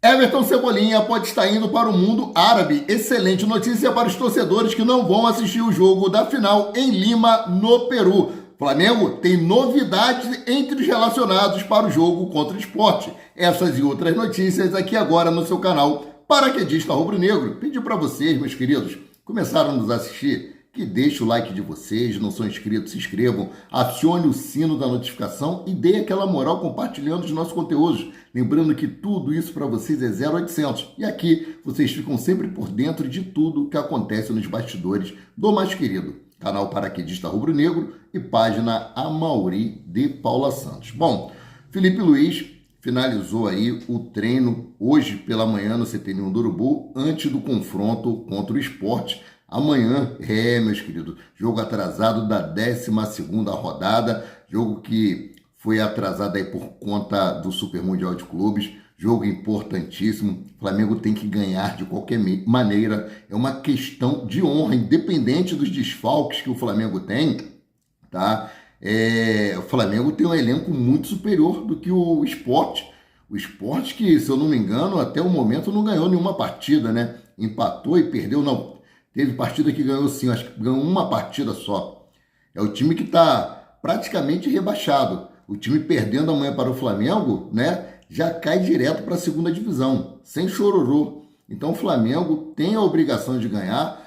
Everton Cebolinha pode estar indo para o mundo árabe. Excelente notícia para os torcedores que não vão assistir o jogo da final em Lima, no Peru. Flamengo tem novidades entre os relacionados para o jogo contra o Sport. Essas e outras notícias aqui agora no seu canal Paraquedista Rubro-Negro. Pedi para vocês, meus queridos, começaram a nos assistir, que deixe o like de vocês, não são inscritos, se inscrevam, acione o sino da notificação e dê aquela moral compartilhando os nossos conteúdos. Lembrando que tudo isso para vocês é 0800 e aqui vocês ficam sempre por dentro de tudo que acontece nos bastidores do mais querido canal Paraquedista Rubro-Negro e página Amaury de Paula Santos. Bom, Felipe Luiz finalizou aí o treino hoje pela manhã no CT1 do Urubu antes do confronto contra o Sport. Amanhã, meus queridos, jogo atrasado da 12ª rodada, jogo que foi atrasado aí por conta do Super Mundial de Clubes, jogo importantíssimo, o Flamengo tem que ganhar de qualquer maneira, é uma questão de honra, independente dos desfalques que o Flamengo tem, tá? O Flamengo tem um elenco muito superior do que o Sport que, se eu não me engano, até o momento não ganhou nenhuma partida, né? Empatou e perdeu, não. Teve partida que ganhou sim, acho que ganhou uma partida só. É o time que está praticamente rebaixado. O time perdendo amanhã para o Flamengo, né, já cai direto para a segunda divisão, sem chororô. Então o Flamengo tem a obrigação de ganhar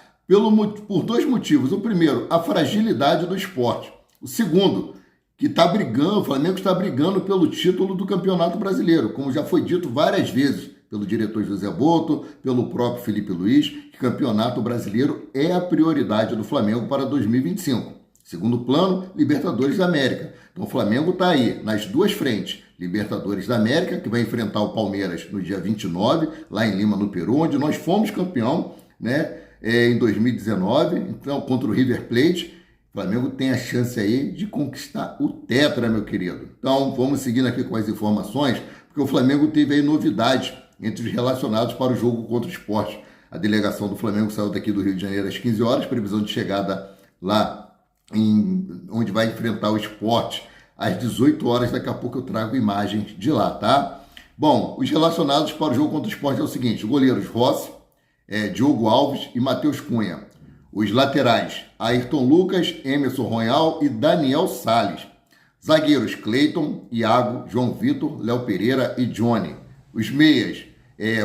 por dois motivos. O primeiro, a fragilidade do Sport. O segundo, que o Flamengo está brigando pelo título do Campeonato Brasileiro, como já foi dito várias vezes pelo diretor José Boto, pelo próprio Felipe Luiz, que Campeonato Brasileiro é a prioridade do Flamengo para 2025. Segundo plano, Libertadores da América. Então o Flamengo está aí nas duas frentes. Libertadores da América, que vai enfrentar o Palmeiras no dia 29, lá em Lima, no Peru, onde nós fomos campeão, né, em 2019, então contra o River Plate. O Flamengo tem a chance aí de conquistar o tetra, meu querido. Então vamos seguindo aqui com as informações, porque o Flamengo teve aí novidades entre os relacionados para o jogo contra o Sport. A delegação do Flamengo saiu daqui do Rio de Janeiro às 15 horas, previsão de chegada lá onde vai enfrentar o Sport às 18 horas. Daqui a pouco eu trago imagens de lá, tá? Bom, os relacionados para o jogo contra o Sport é o seguinte: goleiros Rossi, Diogo Alves e Matheus Cunha. Os laterais, Ayrton Lucas, Emerson Royal e Daniel Salles. Zagueiros, Cleiton, Iago, João Vitor, Léo Pereira e Johnny. Os meias,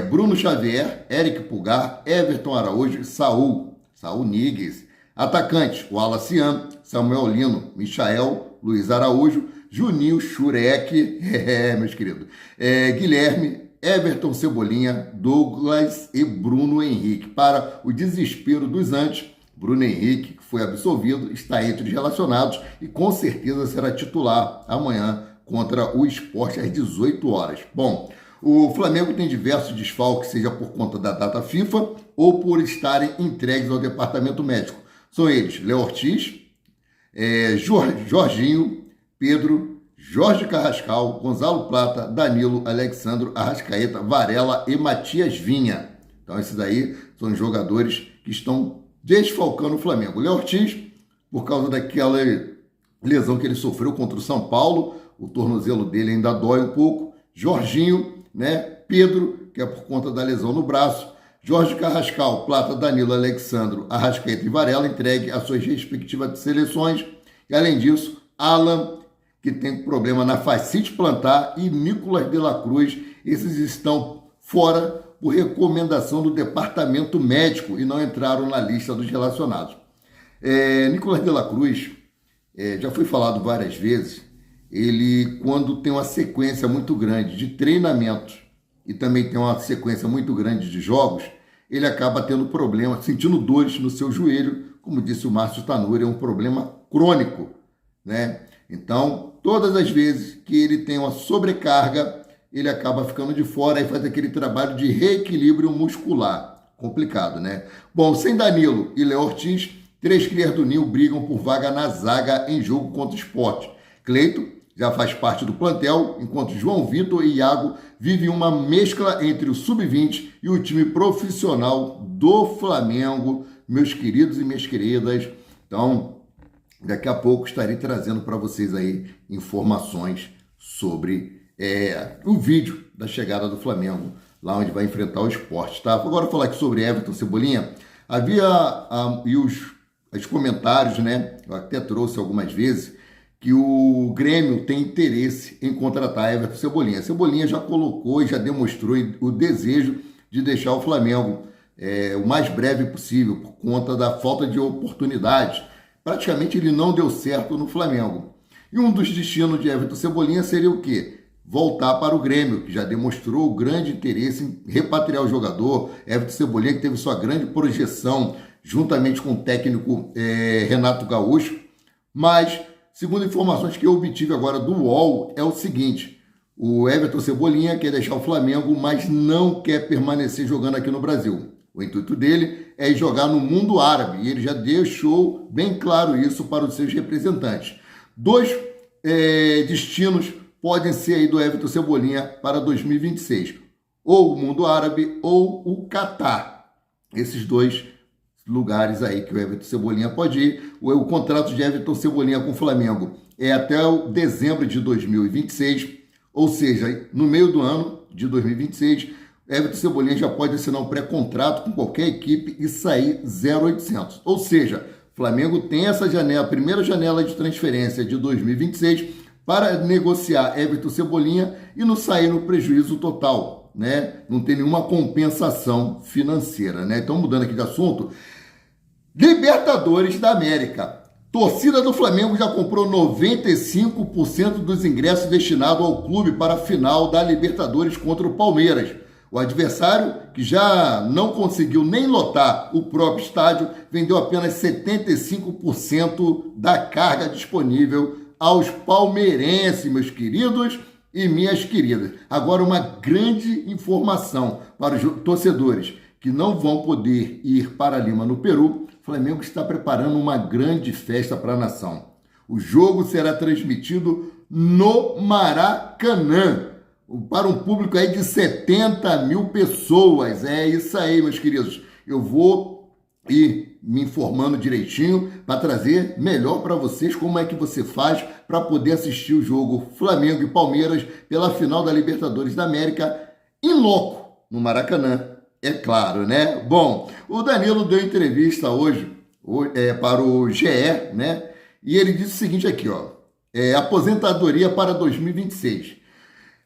Bruno Xavier, Eric Pulgar, Everton Araújo e Saul Niguez. Atacantes, Wallace Ian, Samuel Lino, Michael, Luiz Araújo, Juninho Churek, meus queridos, Guilherme, Everton Cebolinha, Douglas e Bruno Henrique. Para o desespero dos antes, Bruno Henrique, que foi absolvido, está entre os relacionados e com certeza será titular amanhã contra o Sport às 18 horas. Bom, o Flamengo tem diversos desfalques, seja por conta da data FIFA ou por estarem entregues ao departamento médico. São eles: Léo Ortiz, Jorginho, Pedro, Jorge Carrascal, Gonzalo Plata, Danilo, Alexandro, Arrascaeta, Varela e Matias Vinha. Então esses aí são os jogadores que estão desfalcando o Flamengo. Léo Ortiz, por causa daquela lesão que ele sofreu contra o São Paulo, o tornozelo dele ainda dói um pouco. Jorginho, né? Pedro, que é por conta da lesão no braço. Jorge Carrascal, Plata, Danilo, Alexandro, Arrascaeta e Varela entregue às suas respectivas seleções. E além disso, Alan, que tem problema na fascite plantar, e Nicolas de la Cruz, esses estão fora por recomendação do departamento médico e não entraram na lista dos relacionados. Nicolas de la Cruz, já foi falado várias vezes, ele, quando tem uma sequência muito grande de treinamentos e também tem uma sequência muito grande de jogos, ele acaba tendo problema, sentindo dores no seu joelho, como disse o Márcio Tanuri, é um problema crônico, né? Então, todas as vezes que ele tem uma sobrecarga, ele acaba ficando de fora e faz aquele trabalho de reequilíbrio muscular. Complicado, né? Bom, sem Danilo e Léo Ortiz, 3 crias do Ninho brigam por vaga na zaga em jogo contra o Sport. Cleiton já faz parte do plantel, enquanto João Vitor e Iago vivem uma mescla entre o sub-20 e o time profissional do Flamengo, meus queridos e minhas queridas. Então, daqui a pouco estarei trazendo para vocês aí informações sobre o vídeo da chegada do Flamengo lá onde vai enfrentar o Sport, tá? Agora falar aqui sobre Everton Cebolinha, havia os comentários, né? Eu até trouxe algumas vezes que o Grêmio tem interesse em contratar Everton Cebolinha. Cebolinha já colocou e já demonstrou o desejo de deixar o Flamengo o mais breve possível por conta da falta de oportunidades. Praticamente ele não deu certo no Flamengo. E um dos destinos de Everton Cebolinha seria o quê? Voltar para o Grêmio, que já demonstrou grande interesse em repatriar o jogador. Everton Cebolinha, que teve sua grande projeção juntamente com o técnico Renato Gaúcho. Mas, segundo informações que eu obtive agora do UOL, é o seguinte: o Everton Cebolinha quer deixar o Flamengo, mas não quer permanecer jogando aqui no Brasil. O intuito dele é ir jogar no mundo árabe, e ele já deixou bem claro isso para os seus representantes. Dois destinos podem ser aí do Everton Cebolinha para 2026. Ou o mundo árabe ou o Catar. Esses dois lugares aí que o Everton Cebolinha pode ir. O contrato de Everton Cebolinha com o Flamengo é até o dezembro de 2026. Ou seja, no meio do ano de 2026, Everton Cebolinha já pode assinar um pré-contrato com qualquer equipe e sair 0,800. Ou seja, o Flamengo tem essa janela, a primeira janela de transferência de 2026 para negociar Everton Cebolinha e não sair no prejuízo total, né? Não tem nenhuma compensação financeira, né? Então, mudando aqui de assunto, Libertadores da América. Torcida do Flamengo já comprou 95% dos ingressos destinados ao clube para a final da Libertadores contra o Palmeiras. O adversário, que já não conseguiu nem lotar o próprio estádio, vendeu apenas 75% da carga disponível aos palmeirenses, meus queridos e minhas queridas. Agora, uma grande informação para os torcedores que não vão poder ir para Lima, no Peru. O Flamengo está preparando uma grande festa para a nação. O jogo será transmitido no Maracanã, para um público aí de 70 mil pessoas. É isso aí, meus queridos. Eu vou ir me informando direitinho para trazer melhor para vocês como é que você faz para poder assistir o jogo Flamengo e Palmeiras pela final da Libertadores da América em loco, no Maracanã, é claro, né? Bom, o Danilo deu entrevista hoje para o GE, né? E ele disse o seguinte aqui, ó: aposentadoria para 2026.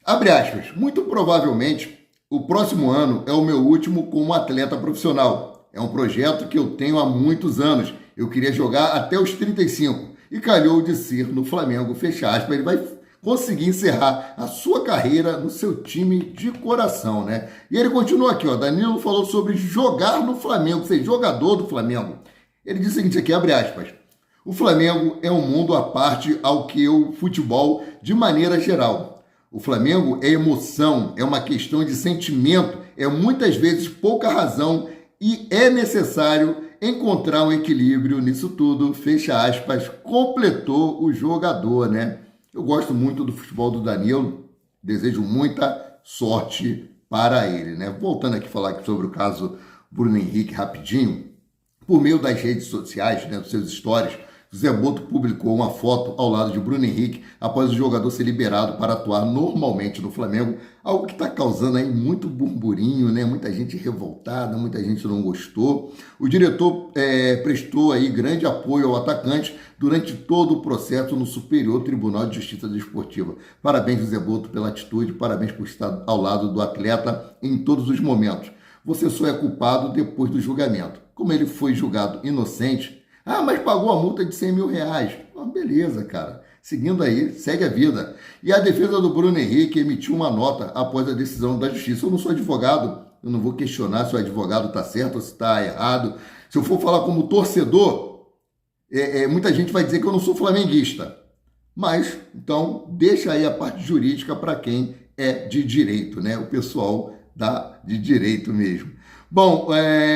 Abre aspas, muito provavelmente o próximo ano é o meu último como atleta profissional. É um projeto que eu tenho há muitos anos. Eu queria jogar até os 35 e calhou de ser no Flamengo, fecha aspas. Ele vai conseguir encerrar a sua carreira no seu time de coração, né? E ele continua aqui, ó. Danilo falou sobre jogar no Flamengo, ser jogador do Flamengo. Ele diz o seguinte aqui, abre aspas: o Flamengo é um mundo à parte ao que o futebol de maneira geral. O Flamengo é emoção, é uma questão de sentimento, é muitas vezes pouca razão e é necessário encontrar um equilíbrio nisso tudo, fecha aspas, completou o jogador, né? Eu gosto muito do futebol do Danilo, desejo muita sorte para ele, né? Voltando aqui a falar aqui sobre o caso Bruno Henrique rapidinho, por meio das redes sociais, né, dos seus stories, Zé Boto publicou uma foto ao lado de Bruno Henrique após o jogador ser liberado para atuar normalmente no Flamengo, algo que está causando aí muito burburinho, né? Muita gente revoltada, muita gente não gostou. O diretor prestou aí grande apoio ao atacante durante todo o processo no Superior Tribunal de Justiça Desportiva. Parabéns, Zé Boto, pela atitude, parabéns por estar ao lado do atleta em todos os momentos. Você só é culpado depois do julgamento. Como ele foi julgado inocente, mas pagou a multa de 100 mil reais. Beleza, cara. Seguindo aí, segue a vida. E a defesa do Bruno Henrique emitiu uma nota após a decisão da justiça. Eu não sou advogado, eu não vou questionar se o advogado está certo ou se está errado. Se eu for falar como torcedor, muita gente vai dizer que eu não sou flamenguista. Mas, então, deixa aí a parte jurídica para quem é de direito, né? O pessoal de direito mesmo. Bom,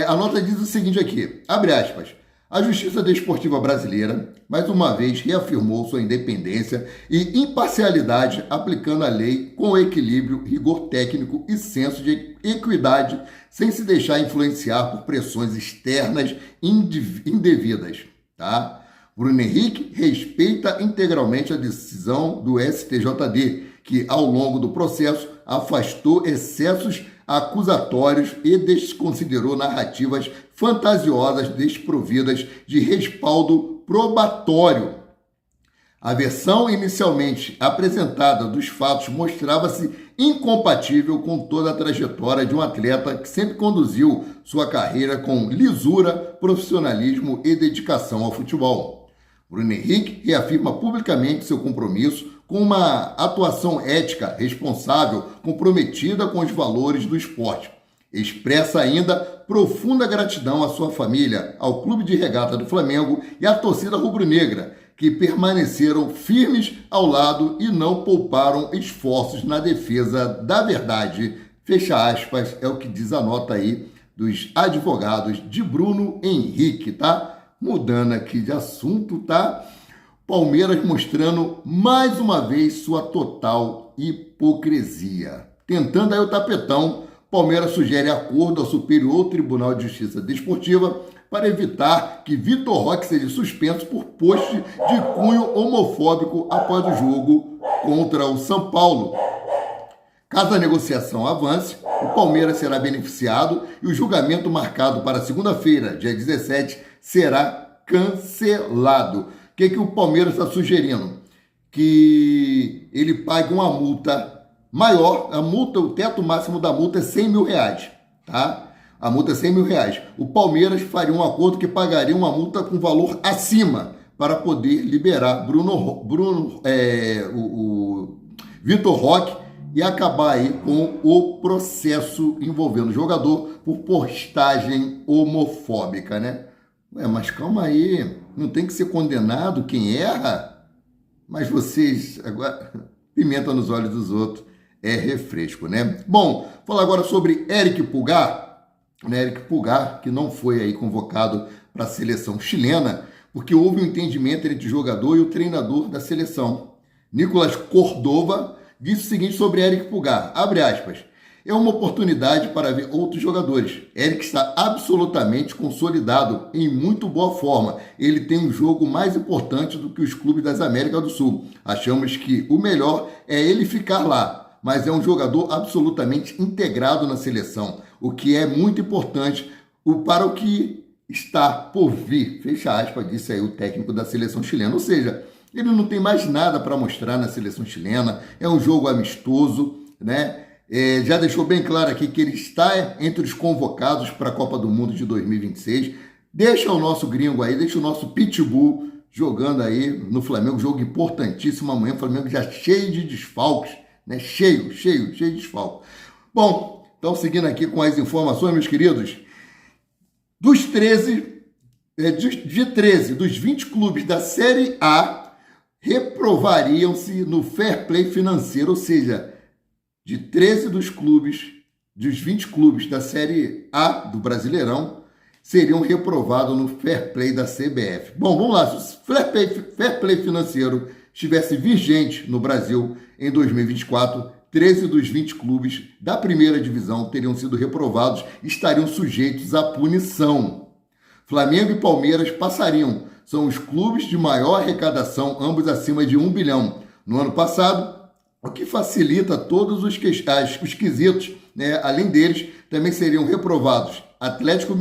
a nota diz o seguinte aqui, abre aspas: a Justiça Desportiva Brasileira, mais uma vez, reafirmou sua independência e imparcialidade, aplicando a lei com equilíbrio, rigor técnico e senso de equidade, sem se deixar influenciar por pressões externas indevidas. Tá? Bruno Henrique respeita integralmente a decisão do STJD, que, ao longo do processo, afastou excessos acusatórios e desconsiderou narrativas fantasiosas desprovidas de respaldo probatório. A versão inicialmente apresentada dos fatos mostrava-se incompatível com toda a trajetória de um atleta que sempre conduziu sua carreira com lisura, profissionalismo e dedicação ao futebol. Bruno Henrique reafirma publicamente seu compromisso com uma atuação ética responsável, comprometida com os valores do esporte. Expressa ainda profunda gratidão à sua família, ao Clube de Regata do Flamengo e à torcida rubro-negra, que permaneceram firmes ao lado e não pouparam esforços na defesa da verdade. Fecha aspas, é o que diz a nota aí dos advogados de Bruno Henrique, tá? Mudando aqui de assunto, tá? Palmeiras mostrando mais uma vez sua total hipocrisia. Tentando aí o tapetão, Palmeiras sugere acordo ao Superior Tribunal de Justiça Desportiva para evitar que Vitor Roque seja suspenso por post de cunho homofóbico após o jogo contra o São Paulo. Caso a negociação avance, o Palmeiras será beneficiado e o julgamento marcado para segunda-feira, dia 17, será cancelado. O que o Palmeiras está sugerindo? Que ele pague uma multa maior, o teto máximo da multa é 100 mil reais, tá? A multa é 100 mil reais. O Palmeiras faria um acordo que pagaria uma multa com valor acima para poder liberar o Vitor Roque e acabar aí com o processo envolvendo o jogador por postagem homofóbica, né? Ué, mas calma aí, não tem que ser condenado quem erra? Mas vocês, agora, pimenta nos olhos dos outros é refresco, né? Bom, falar agora sobre Eric Pulgar, né? Eric Pulgar, que não foi aí convocado para a seleção chilena, porque houve um entendimento entre o jogador e o treinador da seleção. Nicolas Cordova disse o seguinte sobre Eric Pulgar, abre aspas, é uma oportunidade para ver outros jogadores. Eric está absolutamente consolidado, em muito boa forma. Ele tem um jogo mais importante do que os clubes das Américas do Sul. Achamos que o melhor é ele ficar lá, mas é um jogador absolutamente integrado na seleção, o que é muito importante para o que está por vir. Fecha aspas, disse aí o técnico da seleção chilena. Ou seja, ele não tem mais nada para mostrar na seleção chilena, é um jogo amistoso, né? Já deixou bem claro aqui que ele está entre os convocados para a Copa do Mundo de 2026. Deixa o nosso gringo aí, deixa o nosso Pitbull jogando aí no Flamengo, jogo importantíssimo amanhã, o Flamengo já cheio de desfalques, né? Cheio de desfalques. Bom, então seguindo aqui com as informações, meus queridos, dos 20 clubes da Série A reprovariam-se no fair play financeiro, ou seja, de 13 dos 20 clubes da Série A do Brasileirão, seriam reprovados no fair play da CBF. Bom, vamos lá. Se o fair play financeiro estivesse vigente no Brasil em 2024, 13 dos 20 clubes da primeira divisão teriam sido reprovados e estariam sujeitos à punição. Flamengo e Palmeiras passariam. São os clubes de maior arrecadação, ambos acima de 1 bilhão. No ano passado, o que facilita todos os quesitos, né? Além deles, também seriam aprovados Atlético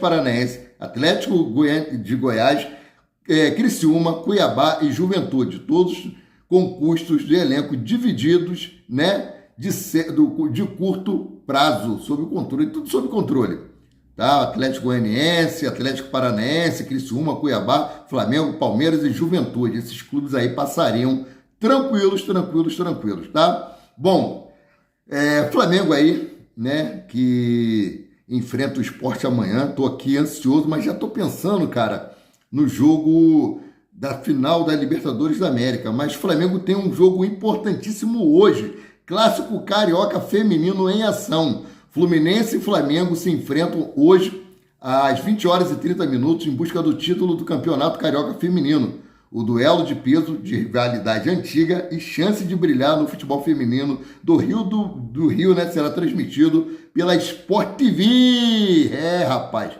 Paranaense, Atlético de Goiás, Criciúma, Cuiabá e Juventude, todos com custos de elenco divididos, né? De curto prazo, sob controle, tudo sob controle. Tá? Atlético Goianiense, Atlético Paranaense, Criciúma, Cuiabá, Flamengo, Palmeiras e Juventude. Esses clubes aí passariam tranquilos, tá? Bom, Flamengo aí, né, que enfrenta o Sport amanhã. Tô aqui ansioso, mas já tô pensando, cara, no jogo da final da Libertadores da América. Mas o Flamengo tem um jogo importantíssimo hoje. Clássico Carioca Feminino em ação. Fluminense e Flamengo se enfrentam hoje às 20 horas e 30 minutos em busca do título do Campeonato Carioca Feminino. O duelo de peso de rivalidade antiga e chance de brilhar no futebol feminino do Rio, né, será transmitido pela Sport TV. Rapaz,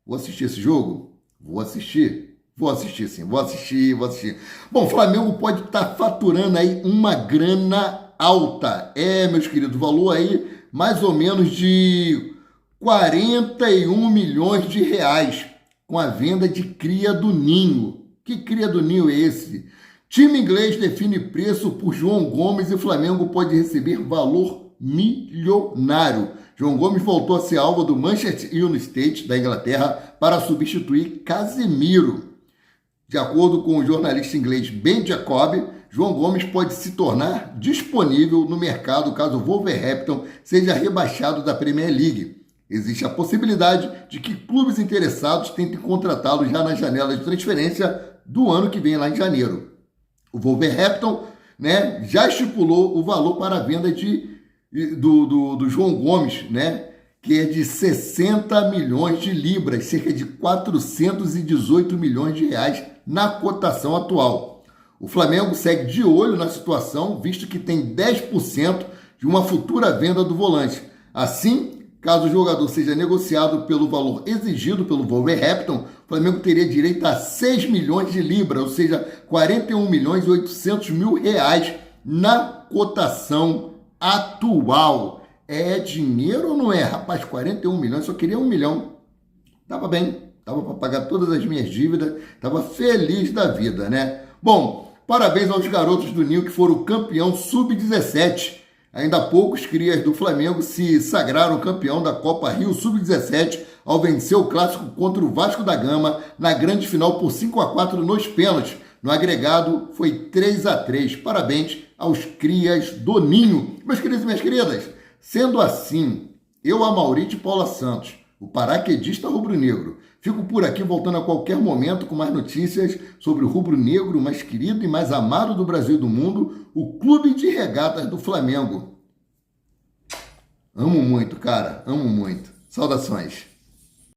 vou assistir esse jogo? Vou assistir sim, vou assistir. Bom, o Flamengo pode estar faturando aí uma grana alta. Meus queridos, valor aí mais ou menos de 41 milhões de reais com a venda de cria do Ninho. Que cria do Ninho é esse? Time inglês define preço por João Gomes e Flamengo pode receber valor milionário. João Gomes voltou a ser alvo do Manchester United da Inglaterra para substituir Casemiro. De acordo com o jornalista inglês Ben Jacob, João Gomes pode se tornar disponível no mercado caso o Wolverhampton seja rebaixado da Premier League. Existe a possibilidade de que clubes interessados tentem contratá-lo já na janela de transferência do ano que vem, lá em janeiro. O Wolverhampton, já estipulou o valor para a venda do João Gomes, que é de 60 milhões de libras, cerca de 418 milhões de reais na cotação atual. O Flamengo segue de olho na situação, visto que tem 10% de uma futura venda do volante. Assim, caso o jogador seja negociado pelo valor exigido pelo Wolverhampton, o Flamengo teria direito a 6 milhões de libras, ou seja, 41 milhões e 800 mil reais na cotação atual. É dinheiro ou não é? Rapaz, 41 milhões, só queria 1 milhão. Tava bem, tava para pagar todas as minhas dívidas, tava feliz da vida, Bom, parabéns aos garotos do Ninho que foram campeão sub-17. Ainda há pouco, os crias do Flamengo se sagraram campeão da Copa Rio Sub-17 ao vencer o clássico contra o Vasco da Gama na grande final por 5-4 nos pênaltis. No agregado, foi 3-3. Parabéns aos crias do Ninho. Meus queridos e minhas queridas, sendo assim, eu, Amaurite Paula Santos, o paraquedista rubro-negro, fico por aqui voltando a qualquer momento com mais notícias sobre o rubro-negro mais querido e mais amado do Brasil e do mundo, o Clube de Regatas do Flamengo. Amo muito, cara, amo muito. Saudações.